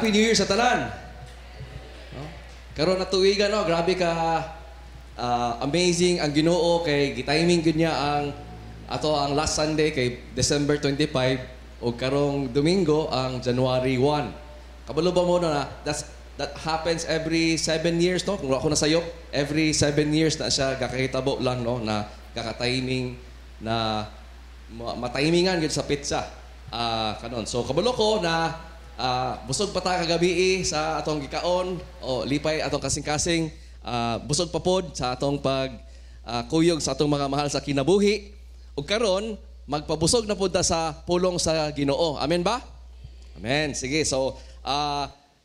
Happy New Year sa tanan. No? Karon na tuiga no, grabe ka amazing ang Ginoo kay gitiming gud niya ang last Sunday kay December 25 o karong Domingo ang January 1. Kabalo ba mo na that happens every 7 years no? Kung ako nasayop, every 7 years na siya kakahitabo lang no na kaka-timing na matimingan gud sa pizza. Kanon. So kabalo ko na busog pa ta kagabi sa atong gikaon o lipay atong kasing-kasing busog pa pod sa atong kuyog sa atong mga mahal sa kinabuhi ug karon magpabusog na pod ta sa pulong sa Ginoo. Amen ba? Amen. Sige. So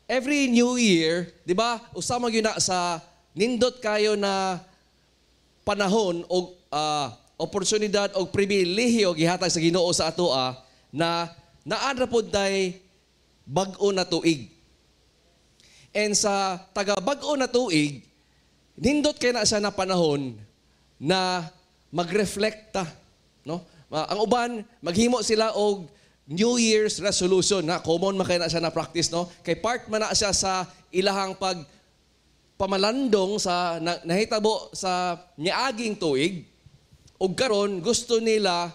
every New Year, di ba? Usama gyud na sa nindot kayo na panahon o oportunidad o pribilehiyo gihatag sa Ginoo sa atoa na naadra pod day bag-o na tuig. And sa taga bag-o na tuig, nindot kay na siya na panahon na magreflekta, no? Ang uban maghimo sila og New Year's resolution na common man kay na siya na practice, no? Kay part man na siya sa ilahang pamalandong sa nahitabo sa niaging tuig. Ug karon gusto nila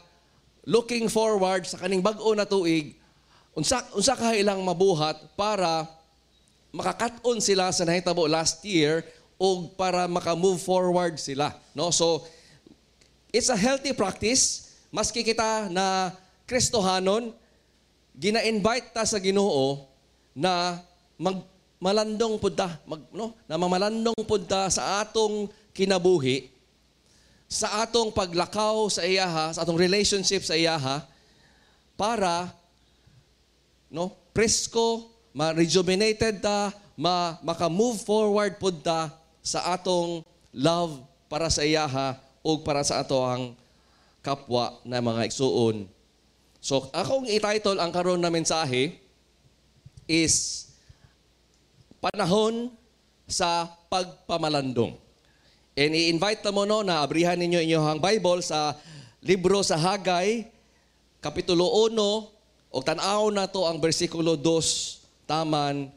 looking forward sa kaning bag-o na tuig, unsa ka ilang mabuhat para makakat-on sila sa nahitabo last year o para maka-move forward sila. No? So, it's a healthy practice. Maski kita na Kristohanon, gina-invite ta sa Ginoo na malandong punta, na mamalandong punta sa atong kinabuhi, sa atong paglakaw sa iyaha, sa atong relationship sa iyaha, para presko, ma-rejuvenated ta, maka-move forward pod ta sa atong love para sa iyaha o para sa atong kapwa na mga igsuon. So, akong i-title ang karon na mensahe is Panahon sa Pagpamalandong. And i-invite na mo na abrihan ninyo inyong Bible sa libro sa Hagay, Kapitulo 1, o tanaw na to ang versikulo 2, taman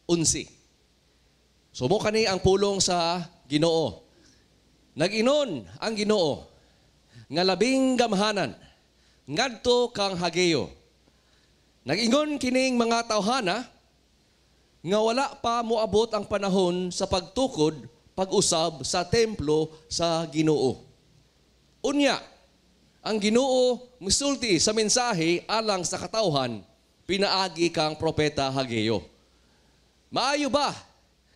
11. So mo kani ang pulong sa Ginoo. Nag-inon ang Ginoo nga labing gamhanan ngadto kang Hageyo. Nag-ingon kining mga tawhana nga wala pa moabot ang panahon sa pagtukod pag-usab sa templo sa Ginoo. Unya, ang Ginoo misulti sa mensahe alang sa katawhan, pinaagi kang propeta Hageyo. Maayo ba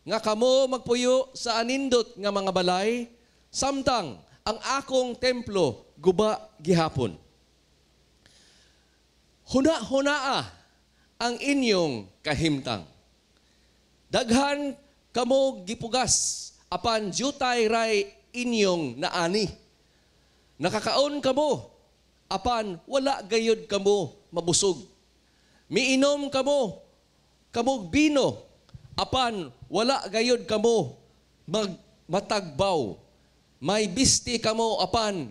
nga kamo magpuyo sa anindot nga mga balay, samtang ang akong templo guba gihapon? Huna-hunaa ang inyong kahimtang. Daghan kamo gipugas, apan jutay ray inyong naani. Nakakaon kamo, apan wala gayud kamo mabusog. Miinom kamo, kamog bino, apan wala gayud kamo matagbaw. May bisti kamo, apan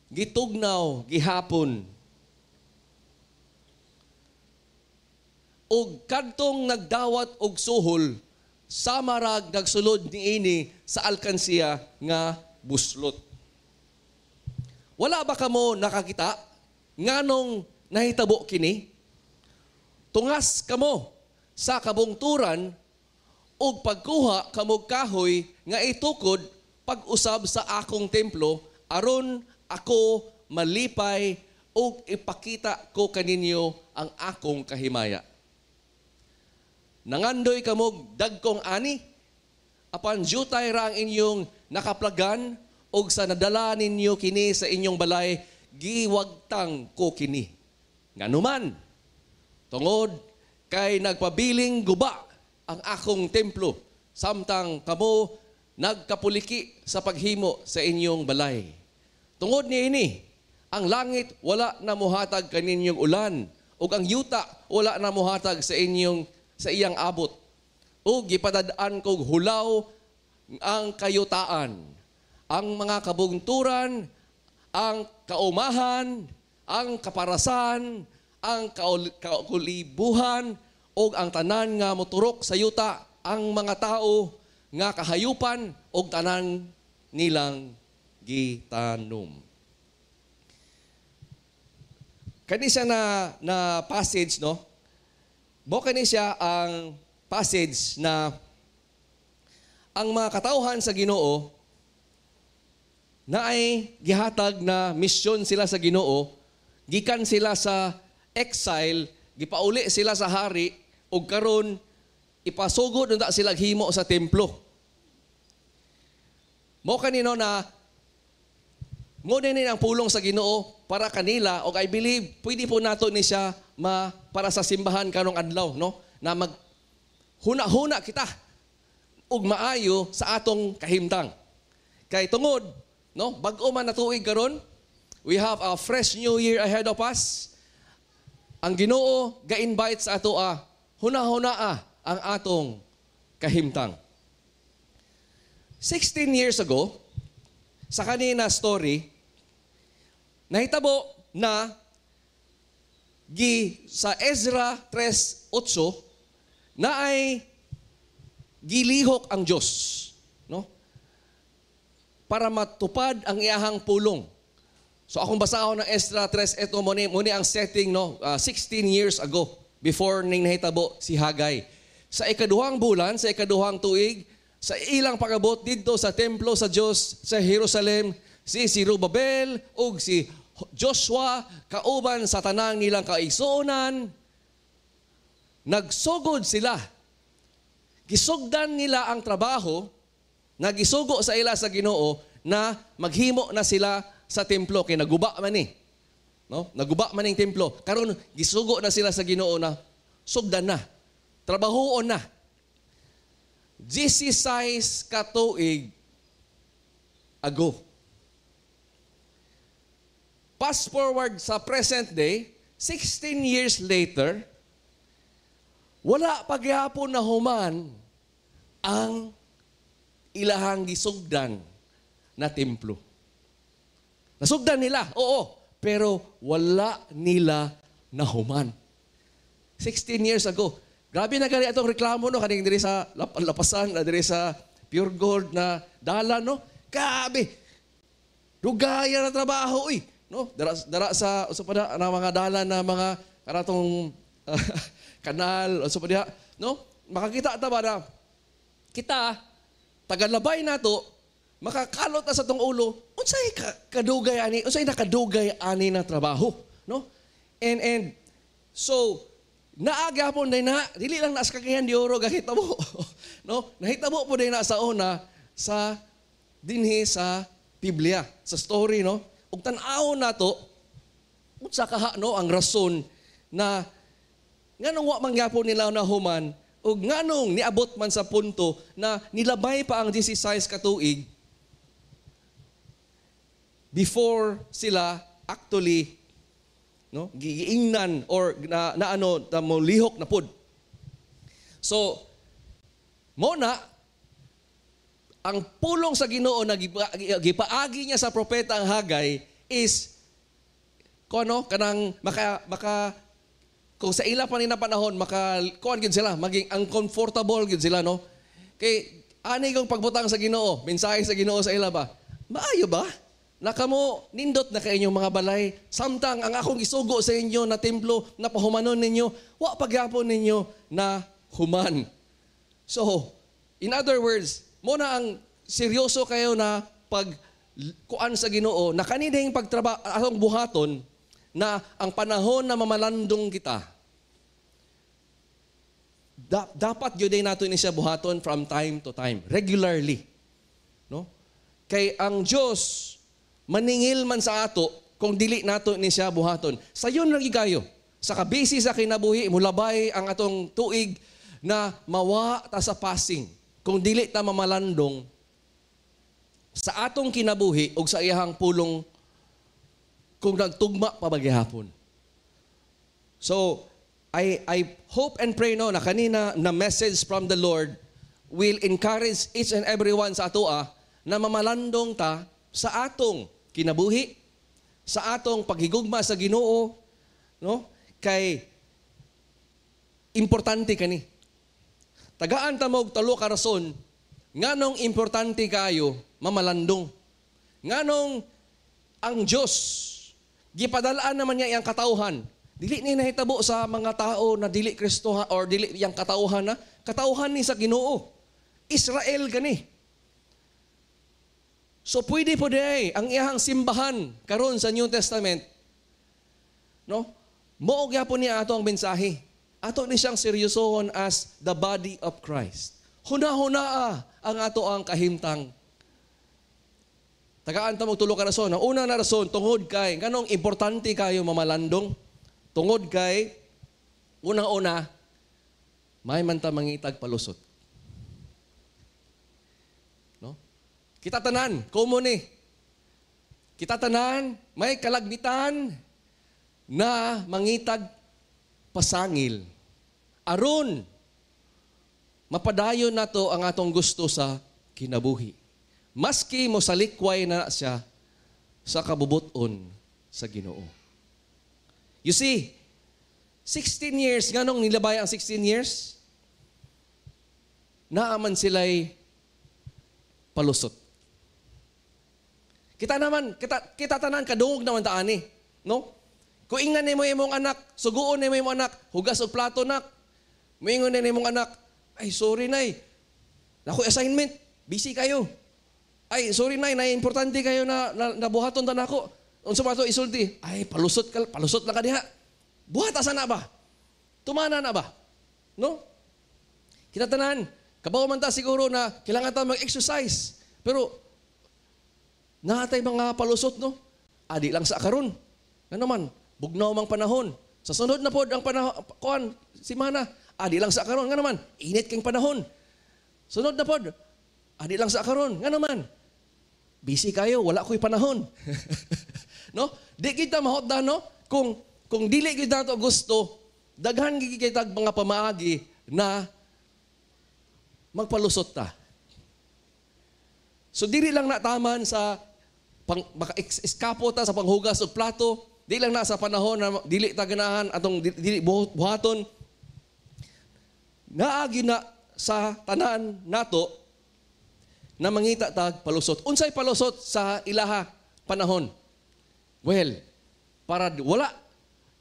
gitugnaw gihapon. Og kadtong nagdawat og suhol, samarag nagsulod niini sa alkansiya nga buslot. Wala ba kamo nakakita nganong nahitabo kini? Tungas kamo sa kabungturan ug pagkuha kamog kahoy nga itukod pag-usab sa akong templo aron ako malipay ug ipakita ko kaninyo ang akong kahimaya. Nangandoy kamog dagkong ani, apan jutay ra ang inyong nakaplagan, og sa nadala ninyo kini sa inyong balay, giwagtang ko kini. Nganuman, tungod kay nagpabiling guba ang akong templo, samtang kamo nagkapuliki sa paghimo sa inyong balay. Tungod niini, ang langit wala na mohatag kaninyong ulan, ug ang yuta wala na mohatag sa iyang abot. O gipadadaan kog hulaw ang kayutaan, ang mga kabungturan, ang kaumahan, ang kaparasan, ang kaulibuhan, o ang tanan nga moturok sa yuta, ang mga tao nga kahayupan o tanan nilang gitanom. Kani siya na passage, no? Kani siya ang passage na ang mga katauhan sa Ginoo na ay gihatag na misyon sila sa Ginoo, gikan sila sa exile, gipauli sila sa hari, ug karon ipasugod unta sila himo sa templo. Mo kanino na mo din ang pulong sa Ginoo para kanila, og I believe pwede po nato ni siya para sa simbahan karong adlaw, no? Na mag huna-huna kita ug maayo sa atong kahimtang. Kay tungod, no, bag-o man na tuig karon, we have a fresh new year ahead of us. Ang Ginoo ga-invite sa ato huna-hunaa ang atong kahimtang. 16 years ago, sa kanina story, nahitabo na sa Ezra 3:8 na ay gilihok ang Diyos, no? Para matupad ang iyahang pulong. So akong basahon ng Ezra 3:8 muni ang setting, no? 16 years ago before ning nahitabo si Hagay. Sa ikaduhang bulan, sa ikaduhang tuig, sa ilang pagabot didto sa templo sa Dios sa Jerusalem, si Zerubbabel ug si Joshua kauban sa tanang nilang kaigsuonan, nagsugod sila. Gisugdan nila ang trabaho na gisugo sa ila sa Ginoo na maghimo na sila sa templo kay naguba man ni. No? Naguba man ning templo. Karon gisugo na sila sa Ginoo na sugdan na. Trabahoon na. 16 ka tuig ago. Fast forward sa present day, 16 years later, wala pagyapon na human ang ilahang gisugdan na templo. Nasugdan nila, oo, pero wala nila nahuman. 16 years ago. Grabe na gani atong reklamo, no? Kaning diri sa Lapasan, diri sa Pure Gold na dalan, no? Grabe. Dugaya na trabaho, uy. No? Dara sa usapada na mga dalan na mga karatong kanal, usapada, no? Makakita ta ba na kita tagalabay nato makakalot na sa tong ulo, unsay kadugay ani, unsay nakadugay ani na trabaho, no? And so naagapon day na dili lang nas kakayan di oro gahitabo no, nahitabo po day na sa una sa dinhi sa Biblia, sa story, no? Ug tan-aw nato unsa kaha, no, ang rason na nganong wa man gyapon nila nahuman ug nganong niabot man sa punto na nilabay pa ang 16 ka tuig before sila actually, no, giingnan or na mo lihok na pud. So mo na ang pulong sa Ginoo na gipaagi niya sa propeta ang Hagay is kuno kanang maka kung sa ila pa ni na panahon kuan gyud sila, maging uncomfortable gyud sila, no? Kay ani kong pagbutang sa Ginoo, mensahe sa Ginoo sa ila ba? Maayo ba? Nakamo nindot na kay inyong mga balay, samtang ang akong isugo sa inyo na templo na pahumanon ninyo, wa pagyapon ninyo na human. So, in other words, mo na ang seryoso kayo na pagkuan sa Ginoo, na kanining pagtrabaho atong buhaton na ang panahon na mamalandong kita. Dapat gyud nato ni siya buhaton from time to time, regularly. No? Kay ang Dios maningil man sa ato kung dili nato ni siya buhaton. Sayon lagi kayo. Sa kabisi sa kinabuhi, mulabay ang atong tuig na mawa ta sa passing. Kung dili ta mamalandong sa atong kinabuhi o sa iyahang pulong kung nagtugma pa bagihapon. So, I hope and pray, no, na kanina na message from the Lord will encourage each and everyone sa atoa na mamalandong ta sa atong kinabuhi, sa atong paghigugma sa Ginoo, no? Kay importante kani. Tagaan ta mo og tulo ka rason nganong importante kayo mamalandong. Nganong ang Dios gipadalaan naman niya iyang katawhan. Dili ni nahitabo sa mga tao na dili Kristo or dili iyang katawhan na katawhan ni sa Ginoo. Israel gani. So pwede po day ang iyang simbahan karon sa New Testament. No? Mao gyapon niya ato ang mensahe. Ato ni siyang seryosohon as the body of Christ. Huna-hunaa ang ato ang kahimtang. Tagaan ta mo tulo ka rason. Ang una na rason tungod kay kanong importante kayo mamalandong. Tungod kay unang-una may man ta mangitag palusot. Kita tanan, common eh. Kita tanan, may kalagmitan na mangitag pasangil. Aron, mapadayon na to ang atong gusto sa kinabuhi. Maski mo salikway na siya sa kabubuton sa Ginoo. You see, 16 years, nganong nilabay ang 16 years? Naaman sila'y palusot. Kita tanan kadungog naman taani, no? Kung ingnan nimo imong anak, suguon nimo imong anak, hugas og plato nak. Moingon na imong anak, ay sorry nay. Nako assignment, busy kayo. Ay sorry nay, importante kayo na nabuhaton ta nako. Unsa man to isulti? Ay palusot lang ka diha. Buhat asa na ba? Tumana na ba? No? Kita tanan, kabaw man ta siguro na kailangan ta mag-exercise. Pero natay mga palusot, no? Adi lang sa karon. Ano man, bugnaw mang panahon. Sa sunod na pod ang panahon, simana, adi lang sa karon. Nga naman, init kang panahon. Sunod na pod, adi lang sa karon. Nga naman, busy kayo, wala ko'y panahon. No? Di kita mahotda, no? Kung dili kita to gusto, daghan kita mga pamaagi na magpalusot ta. So dili lang nataman sa maka-eskapo ta sa panghugas og plato, di lang na sa panahon na dili ta ganahan atong dili buhaton. Naagi na sa tanan nato na mangita tag palusot. Unsay palusot sa ilaha panahon? Well, para wala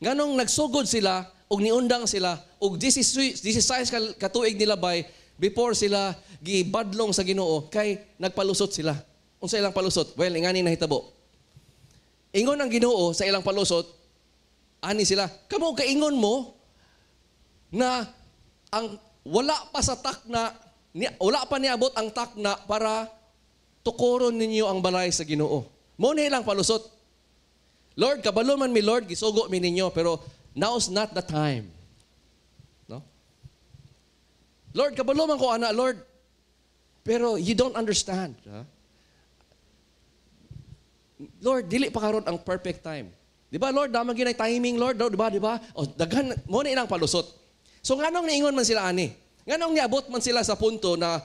nganong nagsugod sila og niundang sila og 16 katuig nilabay before sila gibadlong sa Ginoo kay nagpalusot sila. Unsa ilang palusot? Well, ingani nahitabo. Ingon ang Ginoo sa ilang palusot, ani sila. Kamo kaingon mo na ang wala pa sa takna, wala pa niabot ang takna para tukuron ninyo ang balay sa Ginoo. Mo ni ilang palusot. Lord, kabalo man mi Lord, gisugo mi ninyo, pero now's not the time. No? Lord, kabalo man ko ana, Lord, pero you don't understand. Huh? Lord, dili pa karon ang perfect time. Di ba, Lord, damang ginay timing, Lord, di ba? O, daghan, mo na ilang palusot. So, nganong niingon man sila, ani? Nganong niabot man sila sa punto na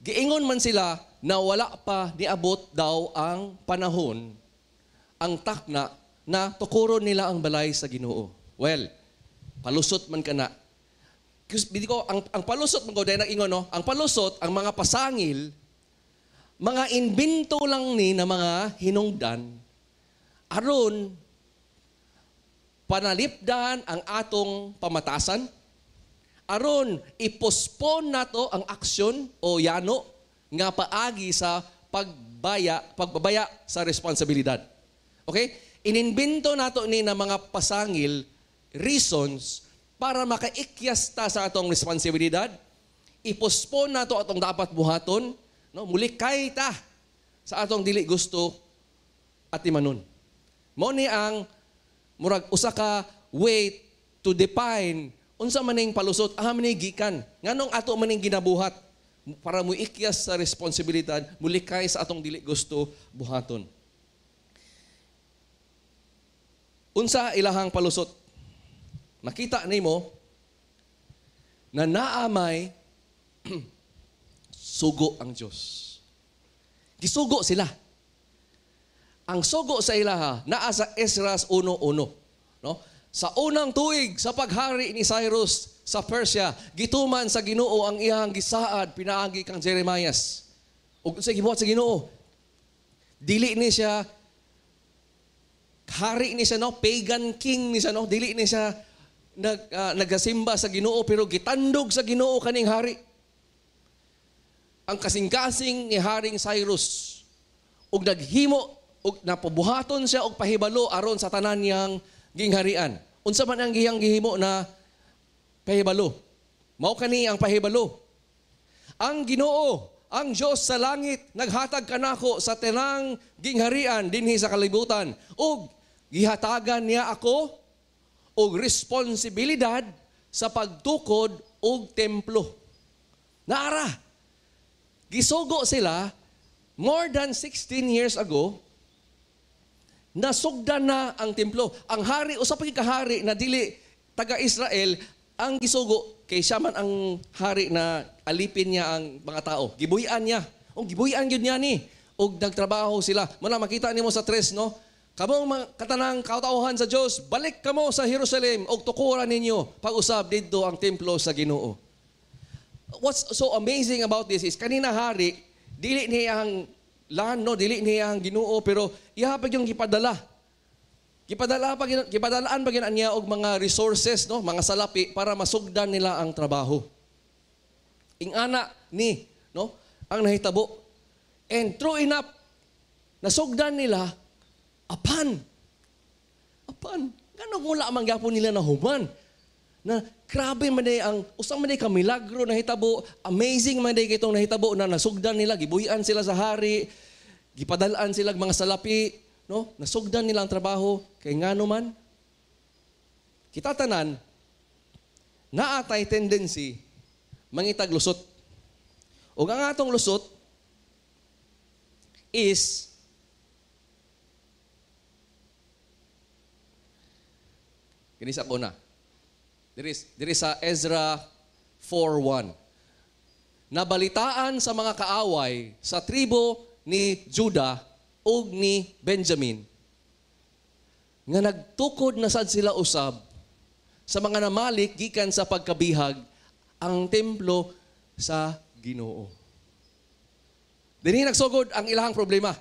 giingon man sila na wala pa niabot daw ang panahon, ang takna, na tukuron nila ang balay sa Ginoo. Well, palusot man ka na. Ko, ang palusot, dahil nag-ingon, no? Ang palusot, ang mga pasangil, mga invento lang ni na mga hinungdan, aron panalipdan ang atong pamatasan, aron ipospon nato ang aksyon o yano nga paagi sa pagbabaya sa responsibilidad. Okay? Ininbento nato ni na mga pasangil, reasons, para makaikyas ta sa atong responsibilidad, ipospon nato atong dapat buhaton, no, mulikay ta sa atong dili gusto at imanon. Mao ni ang murag usa ka way to define unsa maning palusot, maning gikan. Nganong ato maning ginabuhat para muikyas sa responsibilidad, mulikay sa atong dili gusto buhaton. Unsa ilahang palusot? Makita nimo na naamay sugo ang Diyos. Gisugo sila. Ang sugo sa ilaha naa sa Esdras 1:1, no? Sa unang tuig sa paghari ni Cyrus sa Persia, gituman sa Ginoo ang iyang gisaad pinaagi kang Jeremias. Ug sa gibuhat sa Ginoo, dili ni siya hari ni siya, no? Pagan king ni siya, no? Dili ni siya nagasimba sa Ginoo, pero gitandog sa Ginoo kaning hari. Ang kasing-kasing ni Haring Cyrus, ug naghimo, ug napabuhaton siya og pahibalo aron sa tanan niyang gingharian. Unsa man ang gihang gihimo na pahibalo? Mao kani ang pahibalo. Ang Ginoo, ang Diyos sa langit, naghatag kanako sa tanang gingharian dinhi sa kalibutan. Ug gihatagan niya ako og responsibilidad sa pagtukod og templo. Naara, gisugo sila more than 16 years ago, nasugdan na ang templo. Ang hari, usap kahari na dili taga-Israel, ang gisugo, kay siya man ang hari na alipin niya ang mga tao. Gibuhian niya. O gibuhian yun niya ni. O nagtrabaho sila. Muna makita niyo mo sa 3, no? Kamong katanang kautauhan sa Diyos, balik kamo sa Jerusalem o tukuran ninyo pag-usab dito ang templo sa Ginoo. What's so amazing about this is, kanina hari, dili niya ang land, no? Dili niya ang Ginoo, pero ihapag yung gipadala. Gipadalaan pa niya og mga resources, no? Mga salapi para masugdan nila ang trabaho. Ingana ni, no? Ang nahitabo. And true enough, nasugdan nila apan. Ganong mula man gyapon nila na human. Na grabe man day ang usang man day ka milagro nahitabo, amazing man day kitong nahitabo na nasugdan nila, gibuhian sila sa hari, gipadalaan sila mga salapi, no? Nasugdan nila ang trabaho kay ngano man kita tanan naatay tendency mangitag lusot. Ug ang atong lusot is kinisa ko na. Diri sa Ezra 4:1. Nabalitaan sa mga kaaway sa tribo ni Judah ug ni Benjamin nga nagtukod na sad sila usab sa mga namalik gikan sa pagkabihag ang templo sa Ginoo. Dinhi nagsugod ang ilahang problema.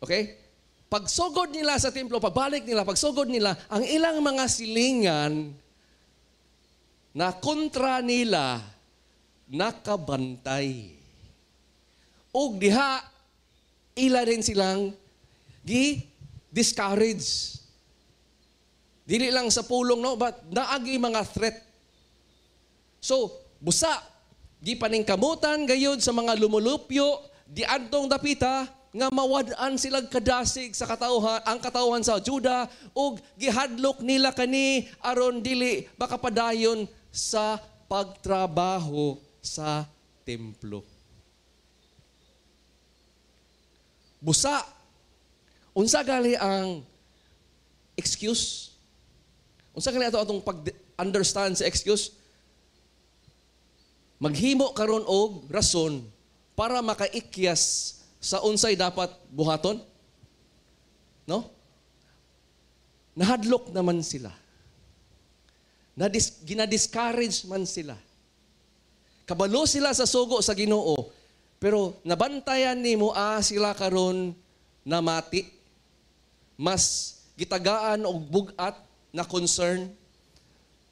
Okay? Pagsugod nila sa templo, pagbalik nila, pagsugod nila, ang ilang mga silingan na kontra nila nakabantay. O diha, ila rin silang discourage. Dili lang sa pulong, no? But naagi mga threat. So, busa, gipaningkamutan gayud sa mga lumulupyo, di adtong dapita, nga mawadaan silang kadasig sa katauhan, ang katauhan sa Juda, ug gihadlok nila kani aron dili makapadayon sa pagtrabaho sa templo. Busa, unsa gali ang excuse? Unsa gali ato atong pag-understand sa excuse? Maghimo karon og rason para makaikyas sa unsay dapat buhaton? No? Nahadlok naman sila. Ginadiscourage man sila. Kabalo sila sa sugo sa Ginoo, pero nabantayan nimo sila karon na mati. Mas gitagaan og bugat na concern.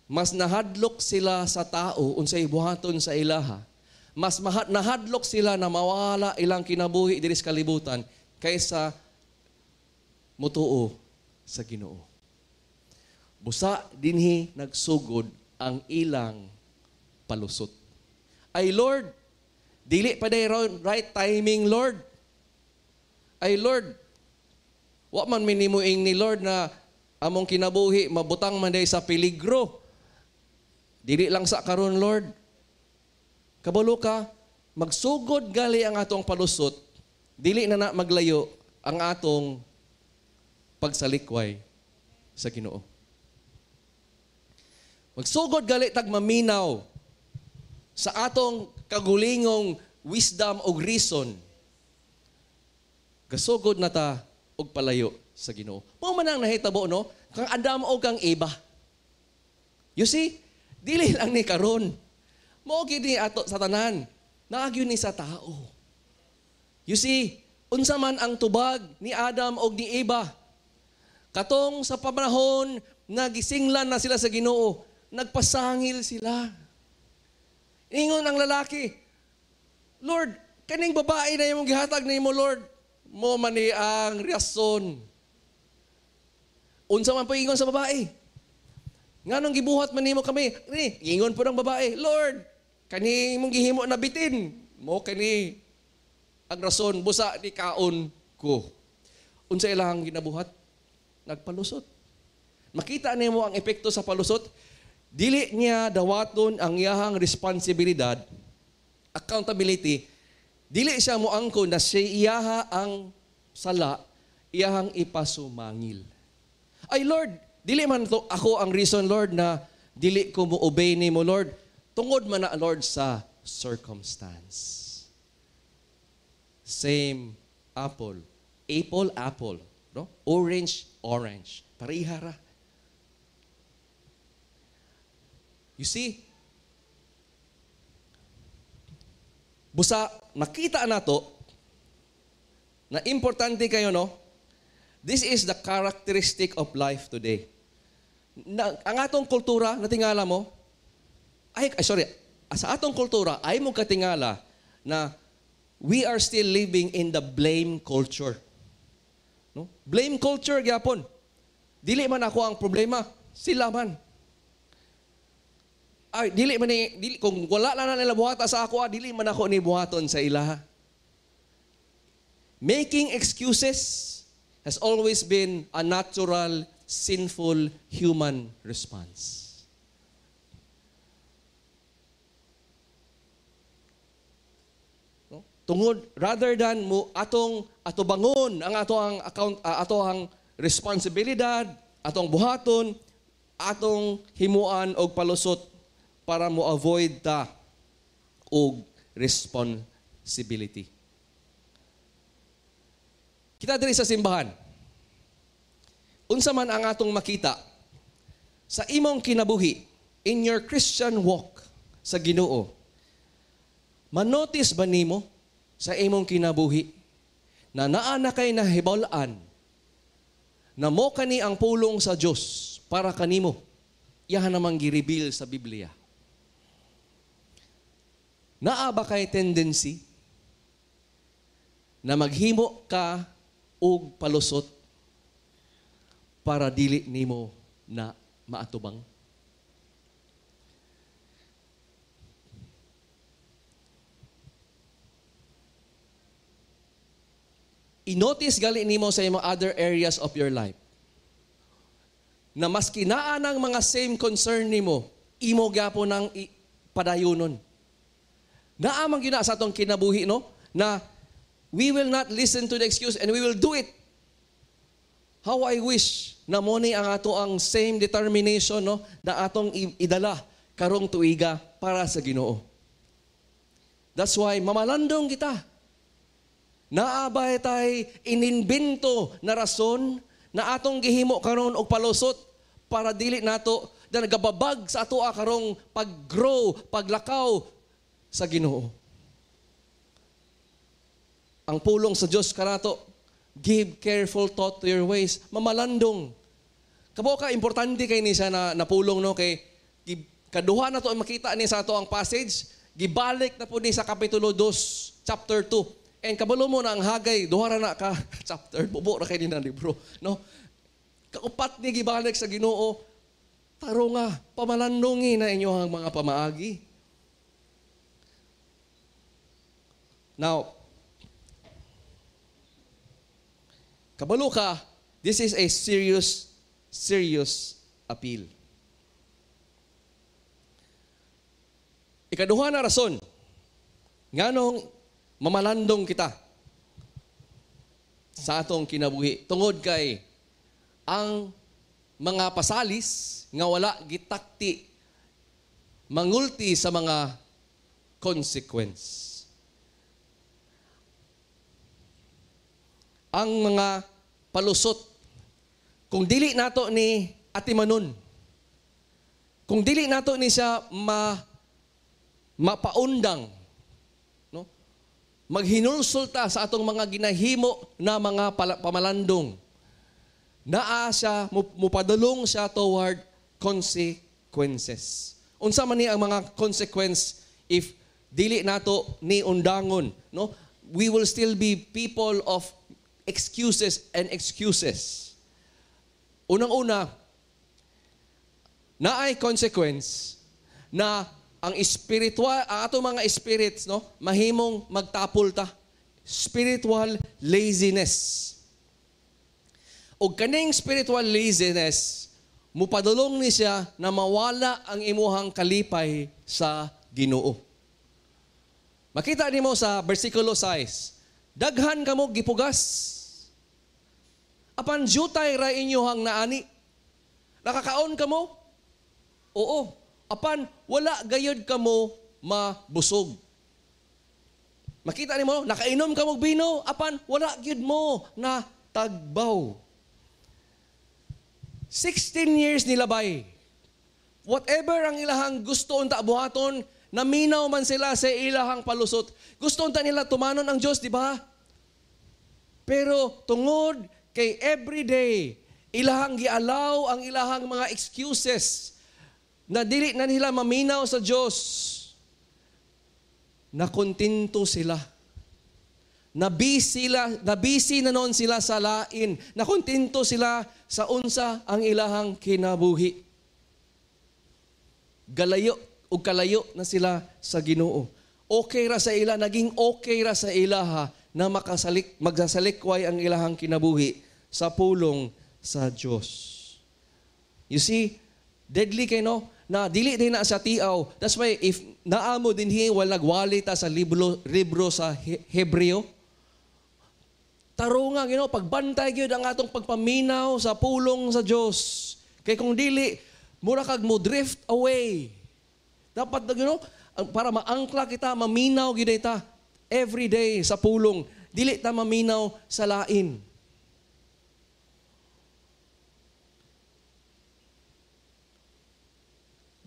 Mas nahadlok sila sa tao unsay buhaton sa ilaha. Mas nahadlok sila na mawala ilang kinabuhi diri sa kalibutan kaysa mutuo sa Ginoo. Busa dinhi nagsugod ang ilang palusot. Ay Lord, dili pa day right timing, Lord. Ay Lord, wa man minimuing ni Lord na among kinabuhi mabutang man day sa peligro. Dili lang sa karon, Lord. Kabalo ka, magsugod gali ang atong palusot, dili na maglayo ang atong pagsalikway sa Ginoo. Magsugod gali tag maminaw sa atong kagulingong wisdom o reason. Gasugod na ta og palayo sa Ginoo. Mao man ang nahitabo no, kang Adam o kang Eva. You see, dili lang ni karon. Mao gid ni ato sa tanan. Naagyo ni sa tao. You see, unsa man ang tubag ni Adam o ni Eva. Katong sa pamanahon nagisinglan na sila sa Ginoo, nagpasangil sila. Ingon ang lalaki, Lord, kaning babae na imong gihatag nimo, Lord, mo man ni ang rason. Unsa man ingon sa babae? Nganong gibuhat man nimo kami? Ingon po ng babae, Lord, kani imong gihimo na bitin, mo kani ang rason busa ni kaon ko. Unsa ilang ginabuhat? Nagpalusot. Makita nimo ang epekto sa palusot. Dili niya dawaton ang iyahang responsibilidad, accountability. Dili siya moangkon na siya iyaha ang sala, iyahang ipasumangil. Ay Lord, dili man to ako ang reason, Lord, na dili ko mo obey nimo, Lord. Tungod man na, Lord, sa circumstance. Same apple. Apple, no? Orange. Parihara. You see, busa, nakita nato na importante kayo, no? This is the characteristic of life today. Ang atong kultura, natingala mo, sa atong kultura, ay mo katingala na we are still living in the blame culture. No? Blame culture, gyapon. Dili man ako ang problema, sila man. Ay, kung wala na nila buhata sa ako, dili man ako ni buhaton sa ilaha. Making excuses has always been a natural, sinful human response. No? Tungod, rather than mo ato bangon ang atong responsibilidad, atong buhaton, atong himuan og palusot para mo avoid ta og responsibility. Kita diri sa simbahan. Unsa man ang atong makita sa imong kinabuhi in your Christian walk sa Ginoo. Manotice ba nimo sa imong kinabuhi na naa na kay nahibal-an na mo kani ang pulong sa Dios para kanimo? Iyahan namang gi-reveal sa Biblia. Naa ba kay tendency na maghimo ka og palusot para dili nimo na maatubang? I-notice gali nimo sa imong other areas of your life na mas kinaan ang mga same concern nimo, imo gyapon ng padayunon. Naamang gina sa atong kinabuhi, no? Na we will not listen to the excuse and we will do it. How I wish na mo ni ang ato ang same determination, no? Na atong idala karong tuiga para sa Ginoo. That's why mamalandong kita. Naabay tay ininbento na rason na atong gihimo karon og palusot para dili nato na nagababag sa ato karong pag-grow, paglakaw sa Ginoo. Ang pulong sa Dios kanato, give careful thought to your ways. Mamalandong. Kabo ka importante kay ni siya na pulong, no, kay kaduha na to makita ni sa ato ang passage, gibalik na po ni sa kapitulo 2, chapter 2. And kabalo mo na ang Hagay, duha ra na ka chapter, bubo ra kay ni na libro, no? Kaupat ni gibalik sa Ginoo, taro nga pamalandongi na inyo ang mga pamaagi. Now, kabalo ka, this is a serious appeal. Ikaduha na rason, nganong mamalandong kita sa atong kinabuhi. Tungod kay ang mga pasalis nga wala gitakti mangulti sa mga consequence. Ang mga palusot kung dili nato ni atimanon, kung dili nato ni siya mapaundang, no? Maghinulsulta sa atong mga ginahimo na mga pamalandong, naa siya, mupadulong siya toward consequences. Unsa man ni ang mga consequence if dili nato ni undangon, no? We will still be people of excuses and excuses. Unang-una, naay consequence na ang atong mga spirits, no, mahimong magtapol ta. Spiritual laziness. O kaning spiritual laziness, mupadulong ni siya na mawala ang imuhang kalipay sa Ginoo. Makita nimo sa versikulo 6, daghan kamo gipugas. Apan jutay ra inyohang naani. Nakakaon kamo? Oo. Apan wala gayud kamo mabusog. Makita nimo, nakainom ka og bino, apan wala gyud mo na tagbaw. 16 years nilabay. Whatever ang ilahang gusto unta buhaton, naminaw man sila sa ilahang palusot. Gusto unta nila tumanon ang Dios, di ba? Pero tungod kay everyday ilahang gialaw ang ilahang mga excuses na dili na nila maminaw sa Diyos, nakontinto sila. Nabisi na noon sila sa lain. Nakontinto sila sa unsa ang ilahang kinabuhi. Kalayo na sila sa Ginoo. Okay ra sa ila, naging okay ra sa ilaha na magsasalikway ang ilahang kinabuhi sa pulong sa Diyos. You see, deadly kay no, na dili din na sa tiaw. That's why if naamo din wal nagwali ta sa libro sa Hebreo, tarunga pagbantay gyud ang atong pagpaminaw sa pulong sa Dios. Kay kung dili mura kag mo drift away. Dapat para maangkla kita, maminaw gyud ta every day sa pulong. Dili ta maminaw sa lain.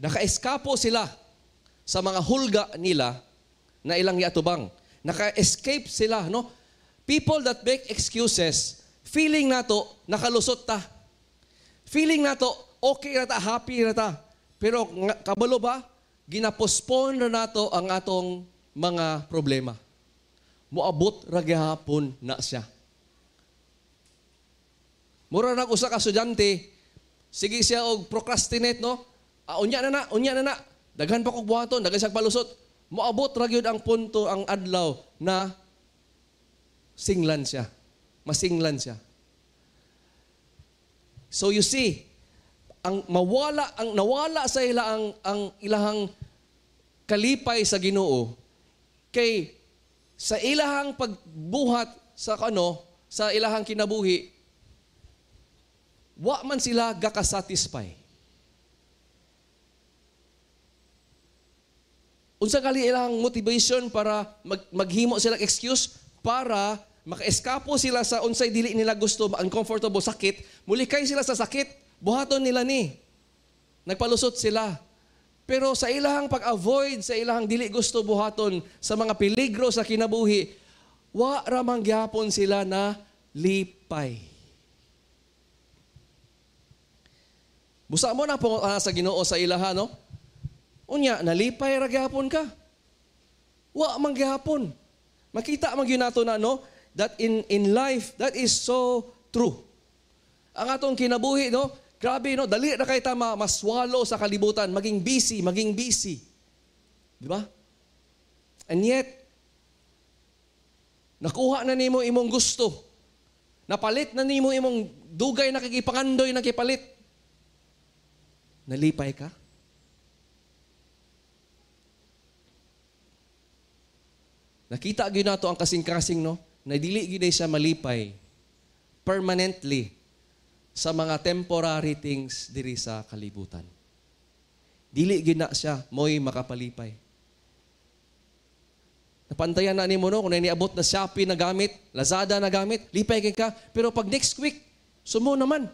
Naka-eskapo sila sa mga hulga nila na ilang yatubang. Naka-escape sila, no? People that make excuses, feeling nato nakalusot ta. Feeling nato okay na ta, happy na ta. Pero kabalo ba, ginapospone na nato ang atong mga problema. Moabot ra gyapon na siya. Mura na usa ka estudyante, sige siya og procrastinate, no? Unya na na. Daghan pa kog buhaton, daghan siyang palusot. Moabot ra gyud ang punto, ang adlaw na singlan siya. Masinglan siya. So you see, nawala sa ila ang ilahang kalipay sa Ginoo kay sa ilahang pagbuhat sa ilahang kinabuhi, wa man sila gakasatisfy. Unsa gali ilang motivation para maghimo sila excuse para makaeskapo sila sa unsay dili nila gusto, uncomfortable sakit, mulikay sila sa sakit, buhaton nila ni. Nagpalusot sila. Pero sa ilahang pag-avoid, sa ilahang dili gusto buhaton sa mga peligro sa kinabuhi, wa ra man gyapon sila na lipay. Busa mo na po sa Ginoo sa ilaha, no? Unya, nalipay ra gyapon ka. Wa man gyapon. Makita man gyud nato na that in life that is so true. Ang atong kinabuhi grabe dali ra kay ta maswalo sa kalibutan, maging busy. Di ba? And yet nakuha na nimo imong gusto. Napalit na nimo imong dugay na kagipangandoy na kipalit. Nalipay ka? Nakita gyud nato ang kasing-kasing na dili gyud siya malipay permanently sa mga temporary things diri sa kalibutan. Dili gyud na siya moy makapalipay. Napantayan na nimo kung niabot na Shopee na gamit, Lazada na gamit, lipay kay ka, pero pag next week sumo naman.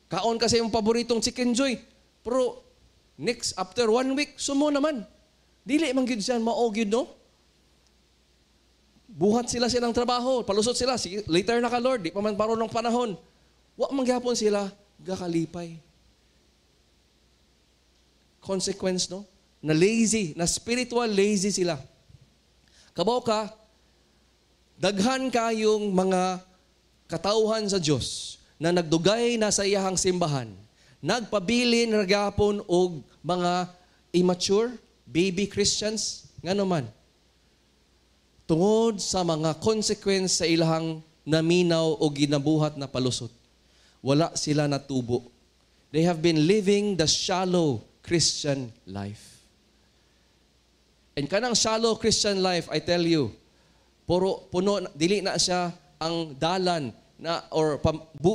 Kaon kasi yung paboritong chicken joy. Pero next, after 1 week, sumo naman. Dili man gyud siya mao gyud no? Buhat sila ng trabaho, palusot sila. Sige, later na ka Lord, di pa man paron ng panahon. Wa man gyapon sila gakalipay. Consequence no? Na lazy, na spiritual lazy sila. Kabaw ka, daghan kayong mga katauhan sa Dios na nagdugay na sa iyahang simbahan, nagpabilin ragapon og mga immature baby Christians nga naman tungod sa mga consequence sa ilahang naminaw o ginabuhat na palusot. Wala sila natubo. They have been living the shallow Christian life. And kanang shallow Christian life, I tell you, puno, dili na siya ang dalan na or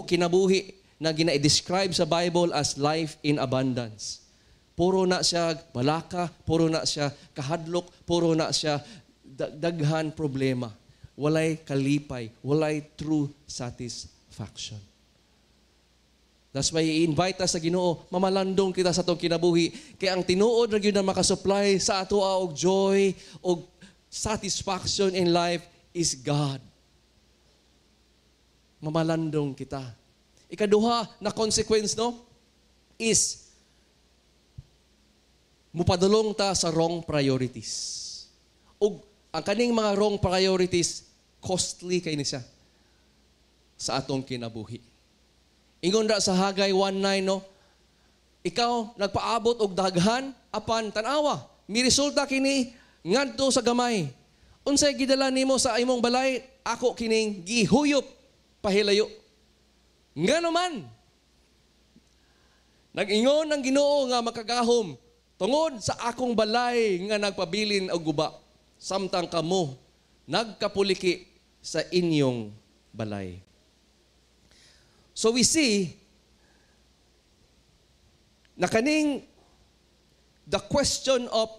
kinabuhi na gina-describe sa Bible as life in abundance. Puro na siya balaka, puro na siya kahadlok, puro na siya daghan problema. Walay kalipay, walay true satisfaction. That's why i-invite us sa Ginoo, mamalandong kita sa atong kinabuhi. Kaya ang tinuod ra gyud na makasupply sa ato og joy og satisfaction in life is God. Mamalandong kita. Ikaduha na consequence no is mupadulong ta sa wrong priorities. Ug ang kaning mga wrong priorities costly kay ni siya sa atong kinabuhi. Ingon ra sa Hagay 1:9 no, ikaw nagpaabot og daghan apan tan-awa, mi resulta kini ngadto sa gamay. Unsay gidala nimo sa imong balay? Ako kining gihuyop pahilayo. Nga naman. Nag-ingon ang Ginoo nga makagahom tungod sa akong balay nga nagpabilin og guba. Samtang kamo nagkapuliki sa inyong balay. So we see na kaning the question of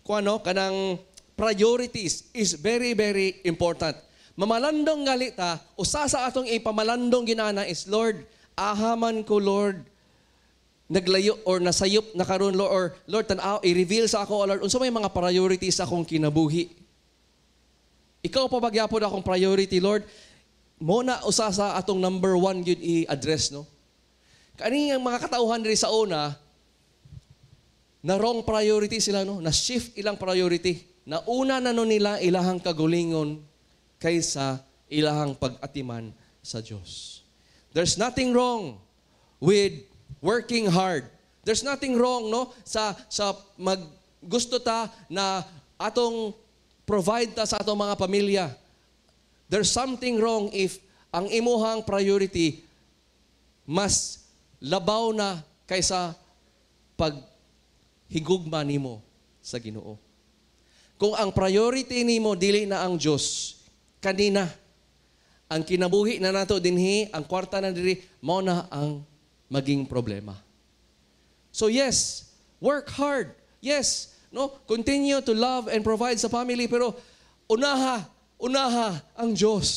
kanang priorities is very, very important. Mamalandong galita, usa sa atong ipamalandong ginana is, Lord, ahaman ko, Lord, naglayo or nasayop na karon Lord, or Lord, tanaw, i-reveal sa ako, Lord, unsa may mga priorities akong kinabuhi. Ikaw pa bagyapon akong priority, Lord. Muna usa sa atong number 1 yun i-address, no? Kani ang mga katauhan diri sa una, na wrong priority sila, no? Na shift ilang priority. Na una na no nila ilahang kagulingon kaysa ilahang pag-atiman sa Diyos. There's nothing wrong with working hard. There's nothing wrong no sa gusto ta na atong provide ta sa atong mga pamilya. There's something wrong if ang imuhang priority mas labaw na kaysa paghigugma nimo sa Ginoo. Kung ang priority nimo dili na ang Dios, kanina ang kinabuhi na nato dinhi, ang kwarta na diri, mao na ang maging problema. So yes, work hard. Yes, no, continue to love and provide sa family, pero unaha ang Diyos.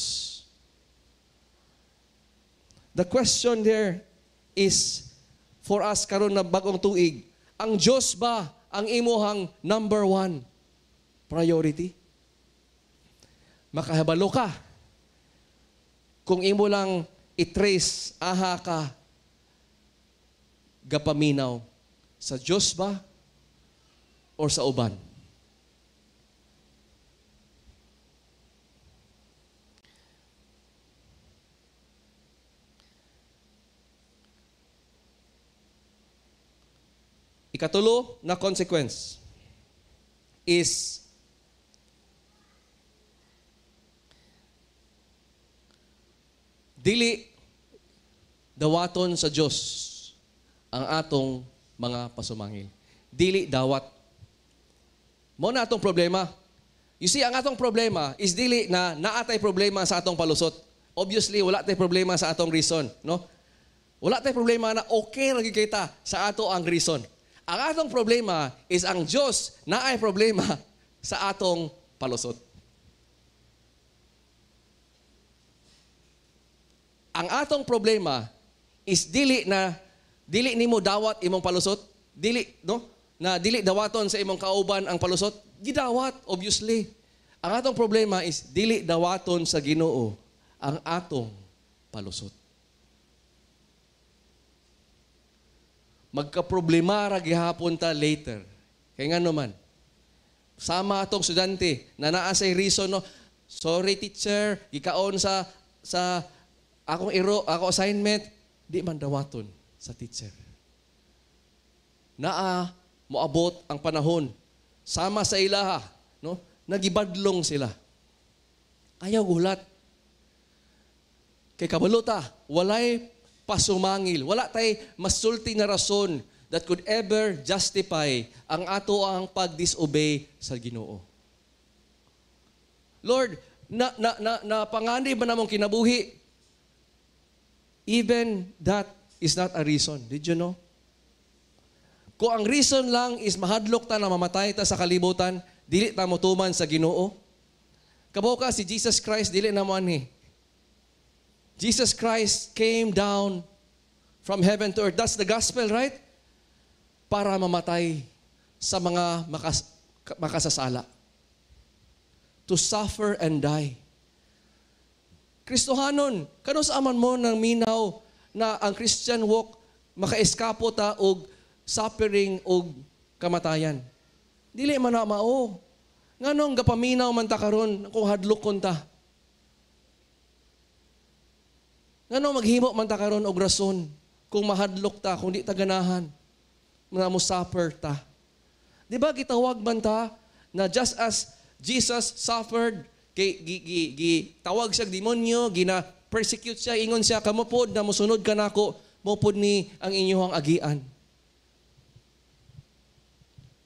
The question there is for us karon na bagong tuig, ang Diyos ba ang imuhang number 1 priority? Makahabalo ka kung imo lang i-trace, aha ka gapaminaw sa Diyos ba or sa uban? Ikatulo na consequence is dili dawaton sa Diyos ang atong mga pasumangil. Dili dawat. Mao na atong problema. You see, ang atong problema is dili na naatay problema sa atong palusot. Obviously, wala tay problema sa atong reason, no? Wala tay problema na okay ra gyud kita sa ato ang reason. Ang atong problema is ang Diyos naay problema sa atong palusot. Ang atong problema is dili nimo dawat imong palusot, dili no? Na dili dawaton sa imong kauban ang palusot, gidawat obviously. Ang atong problema is dili dawaton sa Ginoo ang atong palusot. Magka-problema ra gihapon ta later. Kaya nga naman, sama atong estudyante na naa say reason no, sorry teacher, gikaon sa akong ako assignment, di man dawaton sa teacher. Naa moabot ang panahon sama sa ilaha, no? Nagibadlong sila. Ayaw gulat. Kay kabaluta, walay pasumangil. Wala tay masulti na rason that could ever justify ang ato ang pag-disobey sa Ginoo. Lord, na pangani ba namong kinabuhi? Even that is not a reason. Did you know? Kung ang reason lang is mahadlok ta na mamatay ta sa kalibutan, dili ta motuman sa Ginoo. Kabuka si Jesus Christ dili na mo ani. Jesus Christ came down from heaven to earth. That's the gospel, right? Para mamatay sa mga makasasala. To suffer and die. Kristohanon, kano sa aman mo ng minaw na ang Christian walk makaeskapo ta og suffering o kamatayan. Dili man na mao. Nganong gapaminaw man ta karon kung hadlok kon ta. Nganong maghimo man ta karon og rason kung mahadlok ta, kung di ta ganahan, nga mo suffer ta. Di ba gitawag man ta na just as Jesus suffered, tawag siya demonyo, gina-persecute siya, ingon siya, kamupod na musunod ka nako, mupod ni ang inyong agian.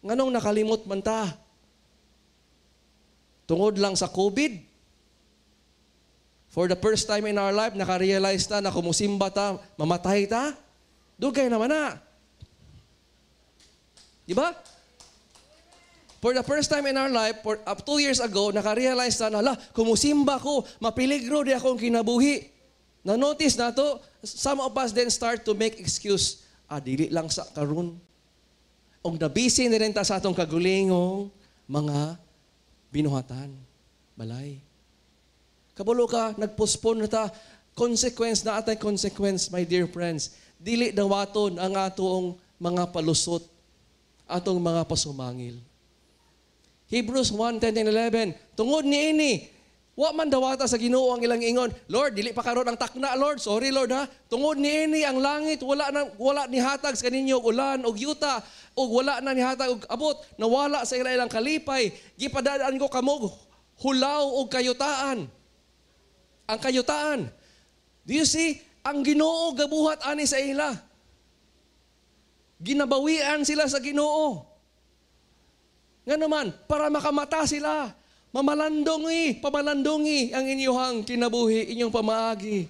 Nganong nakalimot man ta? Tungod lang sa COVID? For the first time in our life, nakarealize ta na kumusimba ta, mamatay ta? Dugay naman na. Di ba? For the first time in our life, 2 years ago, nakarealize ta na, kumusimba ko, mapiligro di akong kinabuhi. Na-notice na to, some of us then start to make excuse. Dili lang sa karon. Og nabisi na rin ta sa atong kagulingong mga binuhatan. Balay. Kabulo ka, nagpospone na ta. Consequence na atay consequence, my dear friends. Dili dawaton ang atong mga palusot, atong mga pasumangil. Hebrews 1:10-11, tungod niini, wa man dawata sa Ginoo ang ilang ingon, Lord, dili pa karon ang takna, Lord. Sorry, Lord, ha. Tungod niini ang langit, wala ni hatag sa kaninyo ulan og yuta, og wala na ni hatag og abot, nawala sa ilang kalipay. Gipadadaan ko kamo hulaw og kayutaan. Ang kayutaan. Do you see? Ang Ginoo gabuhat ani sa ila. Ginabawian sila sa Ginoo. Nga naman, para makamata sila, pamalandongi ang inyong kinabuhi, inyong pamaagi.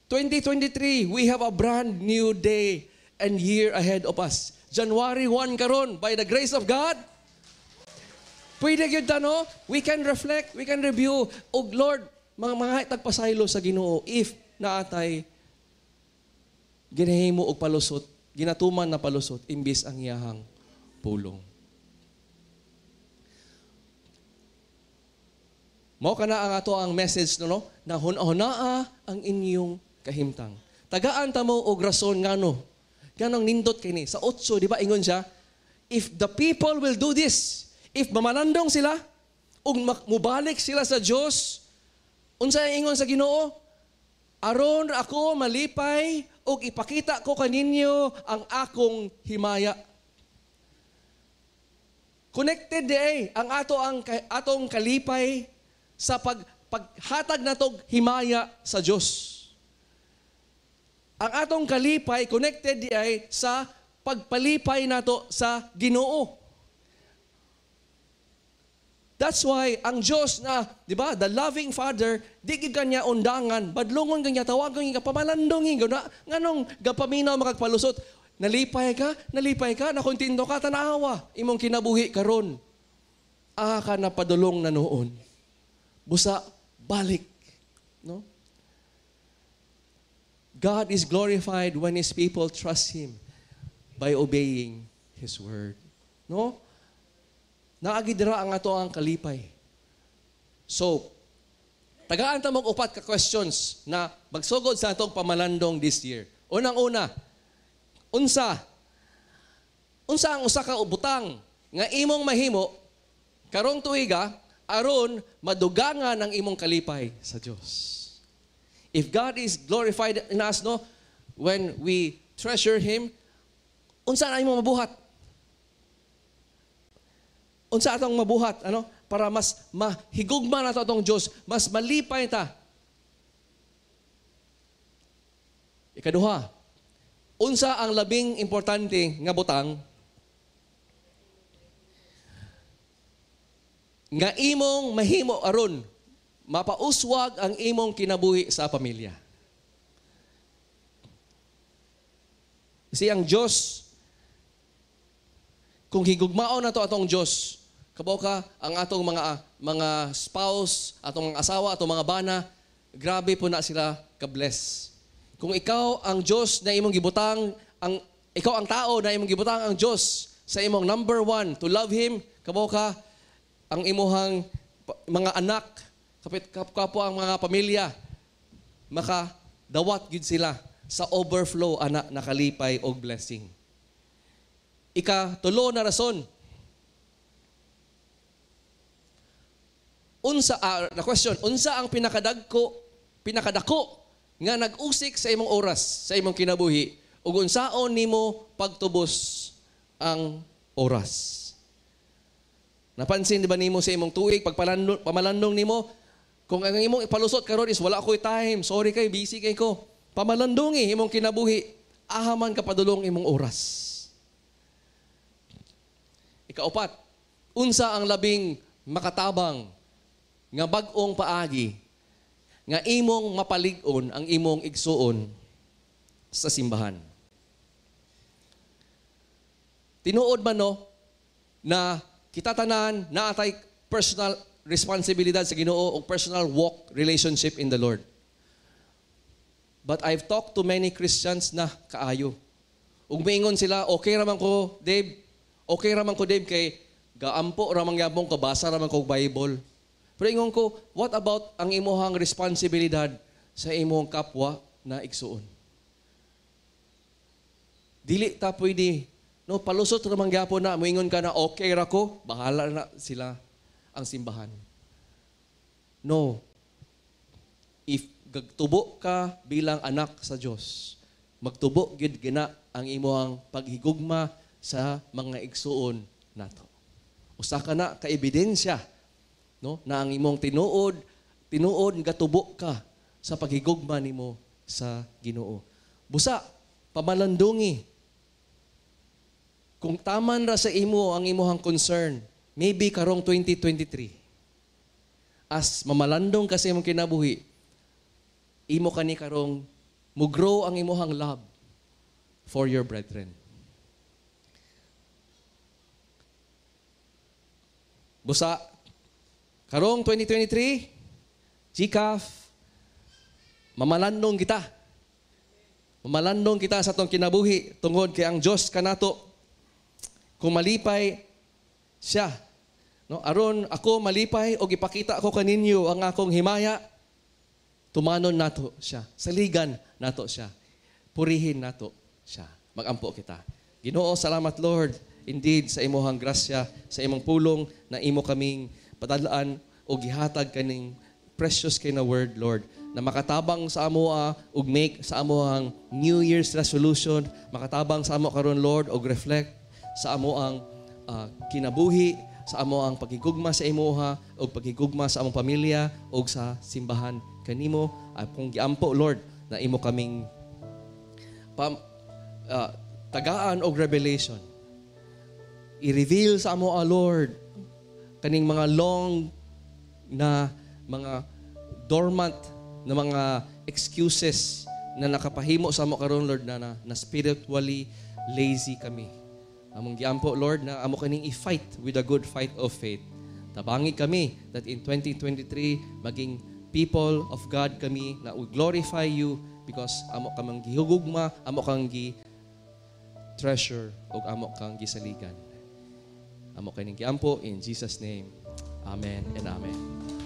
2023, we have a brand new day and year ahead of us. January 1 karon, by the grace of God, pwede yun no? We can reflect, we can review. O Lord, mga tagpasaylo sa Ginoo, if naatay, ginahimo og palusot, ginatuman na palusot, imbis ang iyahang pulong. Mao kana ang ato ang message no, na hunahunaa ang inyong kahimtang. Tagaan ta mo og rason ngano. Ganong nindot kini sa 8, di ba ingon siya, if the people will do this, if mamalandong sila ug mubalik sila sa Dios, unsa ingon sa Ginoo? Aron ako malipay ug ipakita ko kaninyo ang akong himaya. Connected ang atong kalipay sa paghatag natog himaya sa Dios. Ang atong kalipay connected ay sa pagpalipay nato sa Ginoo. That's why ang Diyos na, di ba, the loving Father, di kanya undangan, badlongon kanya tawagon nga pamalandongin nganong gapaminaw makagpalusot. Nalipay ka, nakontinto ka, tanawa, imong kinabuhi karon. Ka na padulong na noon. Busa, balik. No? God is glorified when His people trust Him by obeying His word. No? Naagidira ang ato ang kalipay. So, tagaan ta mong upat ka questions na magsugod sa atong pamalandong this year. Unang-una, unsa ang usa ka butang nga imong mahimo karong tuiga aron madugangan ang imong kalipay sa Dios. If God is glorified in us, no, when we treasure Him, unsa na imong mabuhat? Unsa atong mabuhat, ano? Para mas mahigugma na atong Dios, mas malipay ta. Ikaduha, unsa ang labing importante nga butang nga imong mahimo aron mapauswag ang imong kinabuhi sa pamilya. Kasi ang Diyos, kung higugmaon na to atong Diyos, kabaw ka, ang atong mga spouse, atong mga asawa, atong mga bana, grabe po na sila ka-bless. Kung ikaw ang Diyos na imong gibutang, ikaw ang tao na imong gibutang ang Diyos sa imong number one, to love Him, kabaw ka, ang imuhang mga anak, kapwa ang mga pamilya, makadawat gid sila sa overflow ana nakalipay og blessing. Ika-tulo na rason. The question, unsa ang pinakadako nga nag-usik sa imong oras, sa imong kinabuhi, ug unsaon nimo pagtubos ang oras? Napansin di ba nimo sa imong tuig pamalandong nimo? Kung ang imong ipalusot karon is wala ko'y time, sorry kay busy kay ko. Pamalandongi imong kinabuhi, ahaman ka padulong imong oras. Ikaupat, unsa ang labing makatabang nga bag-ong paagi nga imong mapalig-on ang imong igsuon sa simbahan. Tinuod man no na kita tanan naatay personal responsibilidad sa Ginoo o personal walk relationship in the Lord. But I've talked to many Christians na kaayo. Ug moingon sila, okay raman ko, Dave. Okay raman ko, Dave, kay gaampo raman gyapon ko, basa raman ko Bible. Pero ingon ko, what about ang imuhang responsibilidad sa imong kapwa na igsuon? Dili ta pwede, no, palusot raman gyapon na, moingon ka na, okay ra ko, bahala na sila ang simbahan. No. If gagtubo ka bilang anak sa Dios, magtubo gid gina ang imong paghigugma sa mga igsuon nato. Usa ka na ka ebidensya, no, na ang imong tinuod gatubo ka sa paghigugma nimo sa Ginoo. Busa pamalandungi. Kung taman ra sa imo ang imuhang concern, maybe karong 2023, as mamalandong kasi imong kinabuhi, imo kani karong mugrow ang imuhang love for your brethren. Busa, karong 2023, GCAF, mamalandong kita. Mamalandong kita sa atong kinabuhi tungod kay ang Dios kanato kung malipay siya. No, aron ako malipay o ipakita ko kaninyo ang akong himaya, tumanon nato siya. Saligan nato siya. Purihin nato siya. Magampo kita. Ginoo, salamat Lord. Indeed, sa imuhang grasya, sa imong pulong na imo kaming padadaan o gihatag kaning precious kay na word, Lord, na makatabang sa amoa ug make sa amoang New Year's resolution, makatabang sa amo karon Lord og reflect sa amoang kinabuhi, sa amoang paghigugma sa imuha og paghigugma sa among pamilya og sa simbahan kanimo. Kung giampo Lord na imo kaming tagaan og revelation, i-reveal sa amo Lord kaning mga long na mga dormant na mga excuses na nakapahimo sa amo karon Lord na spiritually lazy kami. Among giampo Lord na amo kaning i-fight with a good fight of faith. Tabangi kami that in 2023 maging people of God kami na we glorify you because amo ka mang gihugugma, amo kang gi treasure ug amo kang gisaligan. Amo kay ning giampo in Jesus name. Amen and amen.